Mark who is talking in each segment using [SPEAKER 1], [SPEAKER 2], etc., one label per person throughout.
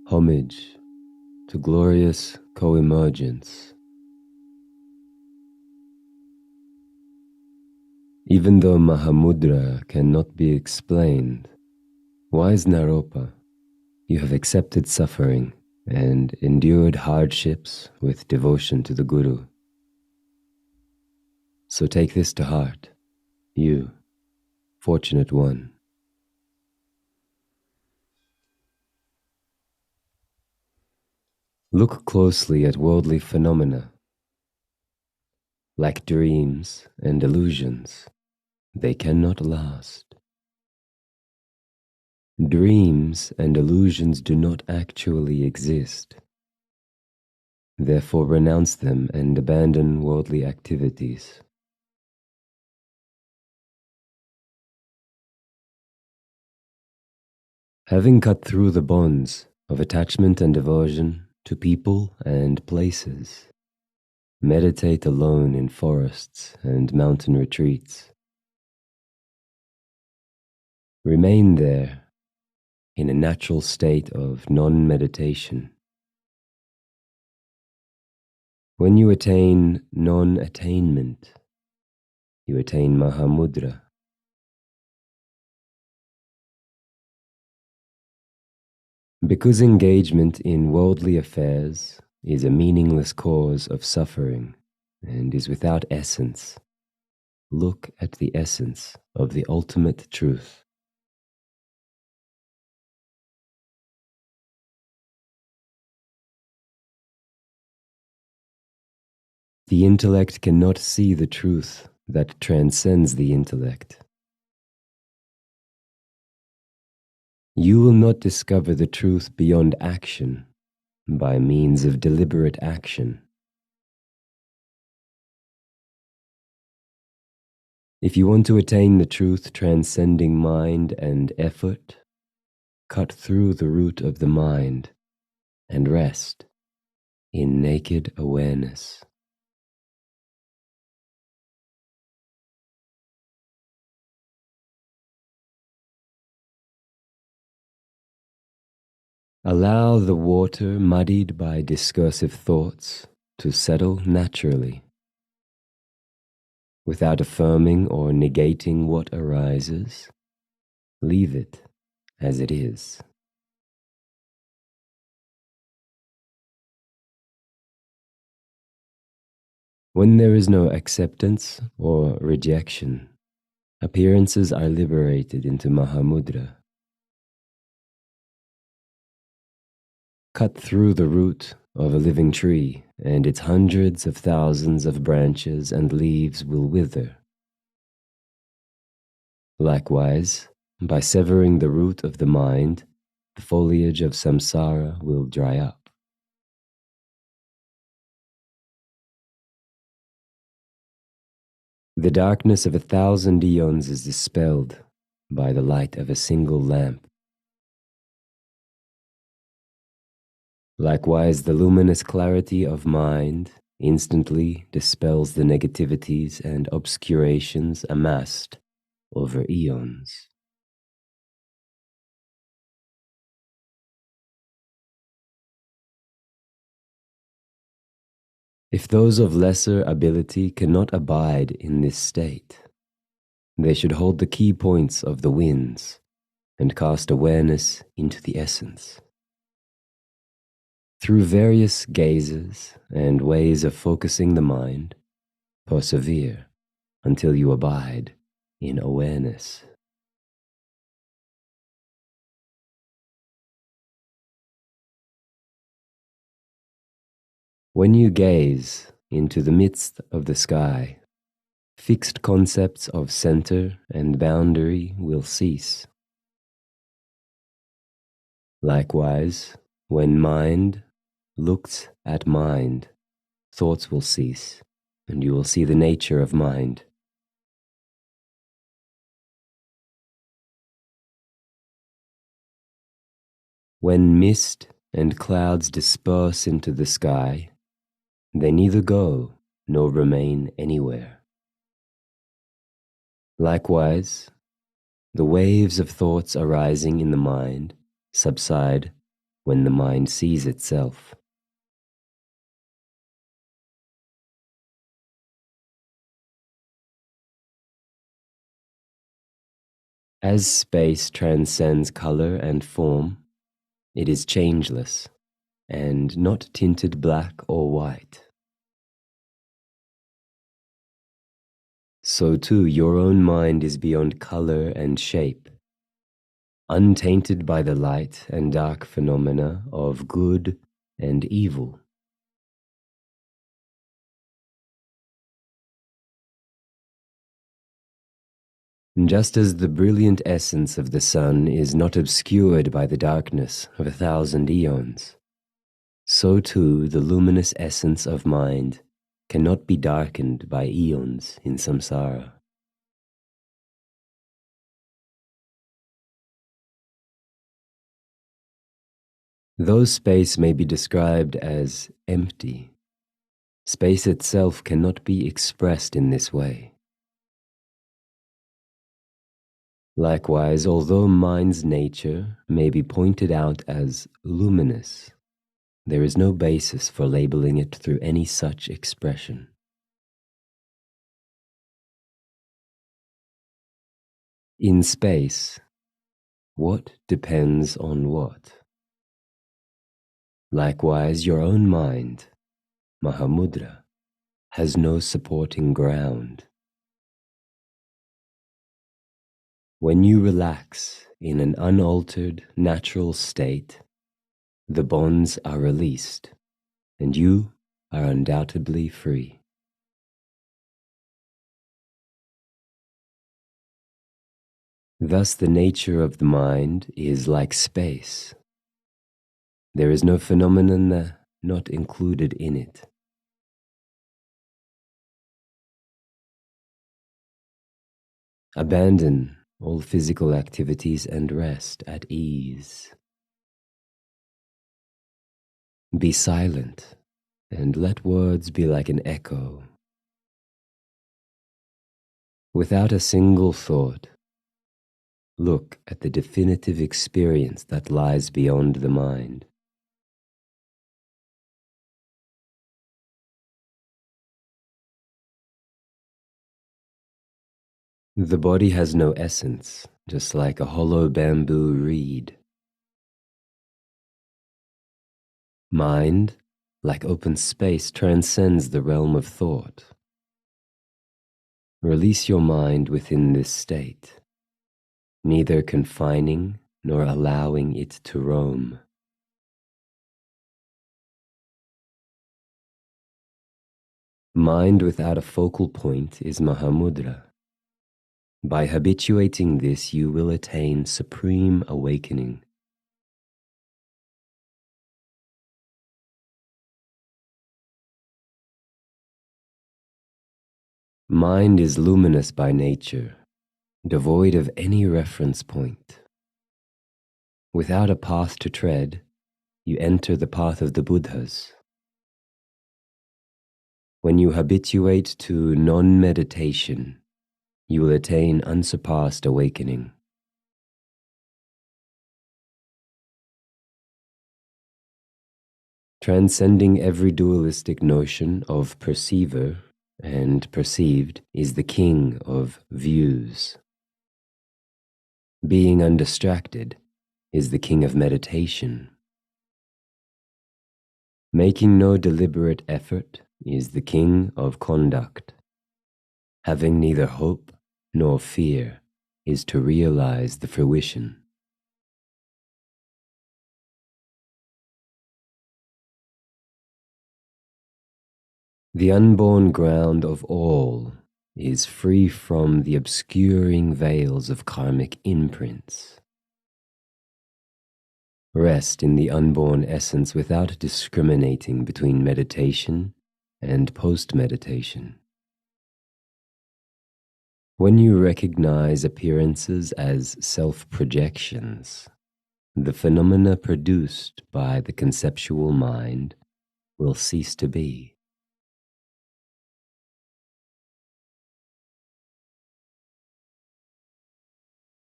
[SPEAKER 1] Homage to glorious co-emergence. Even though Mahamudra cannot be explained, wise Naropa, you have accepted suffering and endured hardships with devotion to the Guru. So take this to heart, you, fortunate one. Look closely at worldly phenomena. Like dreams and illusions, they cannot last. Dreams and illusions do not actually exist. Therefore, renounce them and abandon worldly activities. Having cut through the bonds of attachment and devotion to people and places, meditate alone in forests and mountain retreats. Remain there in a natural state of non-meditation. When you attain non-attainment, you attain Mahamudra. Because engagement in worldly affairs is a meaningless cause of suffering and is without essence, look at the essence of the ultimate truth. The intellect cannot see the truth that transcends the intellect. You will not discover the truth beyond action by means of deliberate action. If you want to attain the truth transcending mind and effort, cut through the root of the mind and rest in naked awareness. Allow the water muddied by discursive thoughts to settle naturally, without affirming or negating what arises. Leave it as it is. When there is no acceptance or rejection, appearances are liberated into Mahamudra. Cut through the root of a living tree, and its hundreds of thousands of branches and leaves will wither. Likewise, by severing the root of the mind, the foliage of samsara will dry up. The darkness of 1,000 eons is dispelled by the light of a single lamp. Likewise, the luminous clarity of mind instantly dispels the negativities and obscurations amassed over eons. If those of lesser ability cannot abide in this state, they should hold the key points of the winds and cast awareness into the essence. Through various gazes and ways of focusing the mind, persevere until you abide in awareness. When you gaze into the midst of the sky, fixed concepts of center and boundary will cease. Likewise, when mind looks at mind, thoughts will cease, and you will see the nature of mind. When mist and clouds disperse into the sky, they neither go nor remain anywhere. Likewise, the waves of thoughts arising in the mind subside when the mind sees itself. As space transcends color and form, it is changeless and not tinted black or white. So too your own mind is beyond color and shape, untainted by the light and dark phenomena of good and evil. Just as the brilliant essence of the sun is not obscured by the darkness of 1,000 eons, so too the luminous essence of mind cannot be darkened by eons in samsara. Though space may be described as empty, space itself cannot be expressed in this way. Likewise, although mind's nature may be pointed out as luminous, there is no basis for labeling it through any such expression. In space, what depends on what? Likewise, your own mind, Mahamudra, has no supporting ground. When you relax in an unaltered, natural state, the bonds are released, and you are undoubtedly free. Thus, the nature of the mind is like space. There is no phenomenon not included in it. Abandon all physical activities and rest at ease. Be silent and let words be like an echo. Without a single thought, look at the definitive experience that lies beyond the mind. The body has no essence, just like a hollow bamboo reed. Mind, like open space, transcends the realm of thought. Release your mind within this state, neither confining nor allowing it to roam. Mind without a focal point is Mahamudra. By habituating this, you will attain supreme awakening. Mind is luminous by nature, devoid of any reference point. Without a path to tread, you enter the path of the Buddhas. When you habituate to non-meditation, you will attain unsurpassed awakening. Transcending every dualistic notion of perceiver and perceived is the king of views. Being undistracted is the king of meditation. Making no deliberate effort is the king of conduct. Having neither hope nor fear is to realize the fruition. The unborn ground of all is free from the obscuring veils of karmic imprints. Rest in the unborn essence without discriminating between meditation and post-meditation. When you recognize appearances as self-projections, the phenomena produced by the conceptual mind will cease to be.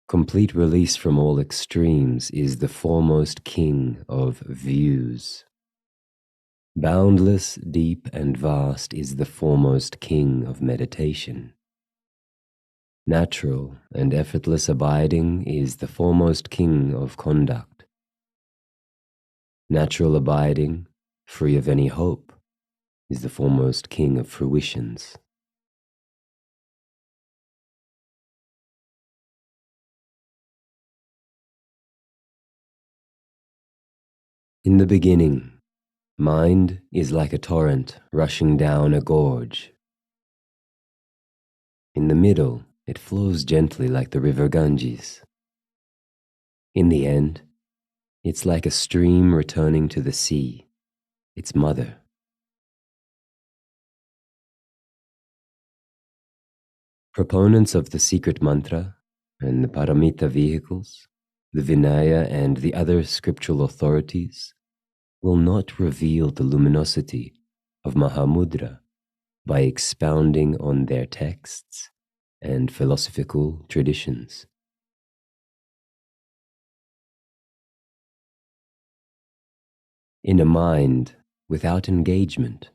[SPEAKER 1] Complete release from all extremes is the foremost king of views. Boundless, deep, and vast is the foremost king of meditation. Natural and effortless abiding is the foremost king of conduct. Natural abiding, free of any hope, is the foremost king of fruitions. In the beginning, mind is like a torrent rushing down a gorge. In the middle, it flows gently like the river Ganges. In the end, it's like a stream returning to the sea, its mother. Proponents of the secret mantra and the paramita vehicles, the Vinaya and the other scriptural authorities will not reveal the luminosity of Mahamudra by expounding on their texts and philosophical traditions. In a mind without engagement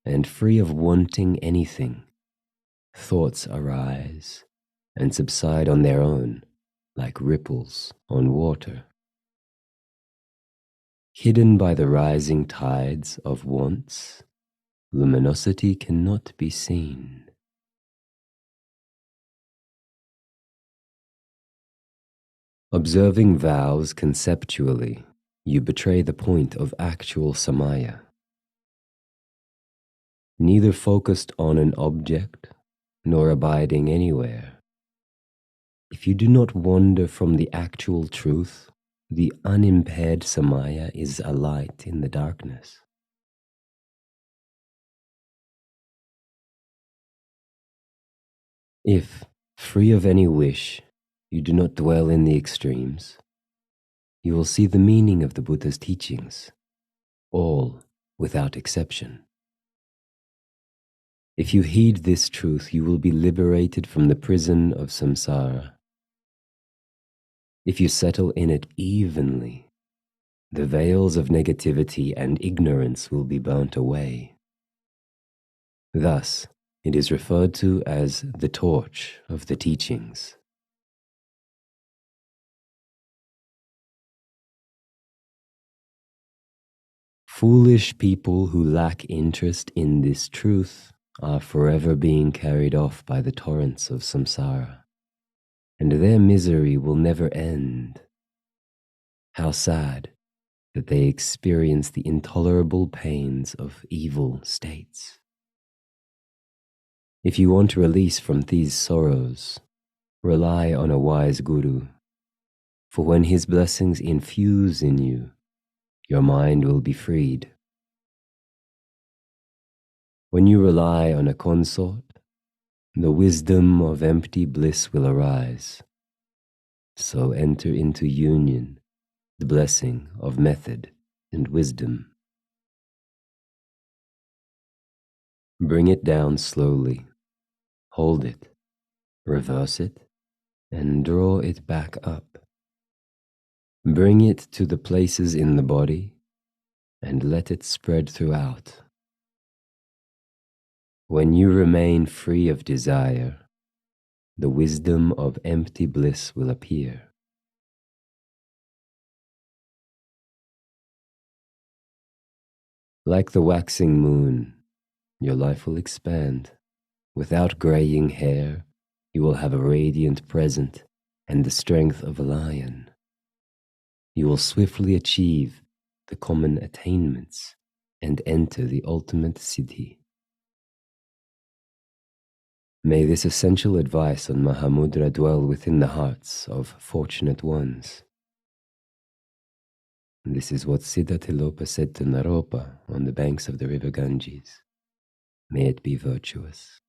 [SPEAKER 1] and free of wanting anything, thoughts arise and subside on their own like ripples on water. Hidden by the rising tides of wants, luminosity cannot be seen. Observing vows conceptually, you betray the point of actual samaya. Neither focused on an object nor abiding anywhere. If you do not wander from the actual truth, the unimpaired samaya is a light in the darkness. If, free of any wish, you do not dwell in the extremes, you will see the meaning of the Buddha's teachings, all without exception. If you heed this truth, you will be liberated from the prison of samsara. If you settle in it evenly, the veils of negativity and ignorance will be burnt away. Thus, it is referred to as the torch of the teachings. Foolish people who lack interest in this truth are forever being carried off by the torrents of samsara, and their misery will never end. How sad that they experience the intolerable pains of evil states. If you want release from these sorrows, rely on a wise guru, for when his blessings infuse in you, your mind will be freed. When you rely on a consort, the wisdom of empty bliss will arise. So enter into union the blessing of method and wisdom. Bring it down slowly, hold it, reverse it, and draw it back up. Bring it to the places in the body and let it spread throughout. When you remain free of desire, the wisdom of empty bliss will appear. Like the waxing moon, your life will expand. Without graying hair, you will have a radiant present and the strength of a lion. You will swiftly achieve the common attainments and enter the ultimate siddhi. May this essential advice on Mahamudra dwell within the hearts of fortunate ones. This is what Siddha Tilopa said to Naropa on the banks of the river Ganges. May it be virtuous.